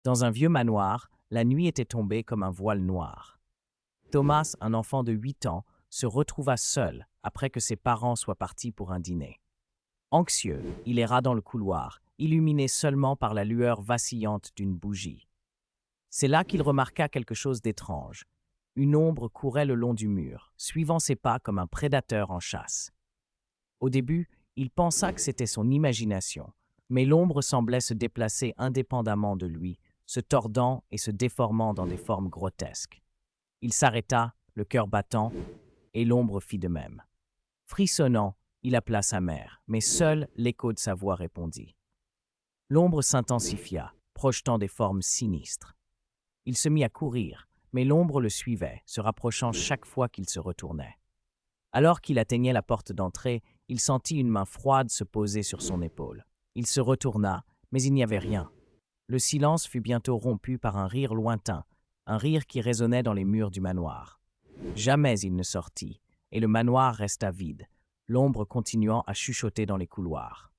Dans un vieux manoir, la nuit était tombée comme un voile noir. Thomas, un enfant de 8 ans, se retrouva seul après que ses parents soient partis pour un dîner. Anxieux, il erra dans le couloir, illuminé seulement par la lueur vacillante d'une bougie. C'est là qu'il remarqua quelque chose d'étrange. Une ombre courait le long du mur, suivant ses pas comme un prédateur en chasse. Au début, il pensa que c'était son imagination, mais l'ombre semblait se déplacer indépendamment de lui, se tordant et se déformant dans des formes grotesques. Il s'arrêta, le cœur battant, et l'ombre fit de même. Frissonnant, il appela sa mère, mais seul l'écho de sa voix répondit. L'ombre s'intensifia, projetant des formes sinistres. Il se mit à courir, mais l'ombre le suivait, se rapprochant chaque fois qu'il se retournait. Alors qu'il atteignait la porte d'entrée, il sentit une main froide se poser sur son épaule. Il se retourna, mais il n'y avait rien. Le silence fut bientôt rompu par un rire lointain, un rire qui résonnait dans les murs du manoir. Jamais il ne sortit, et le manoir resta vide, l'ombre continuant à chuchoter dans les couloirs.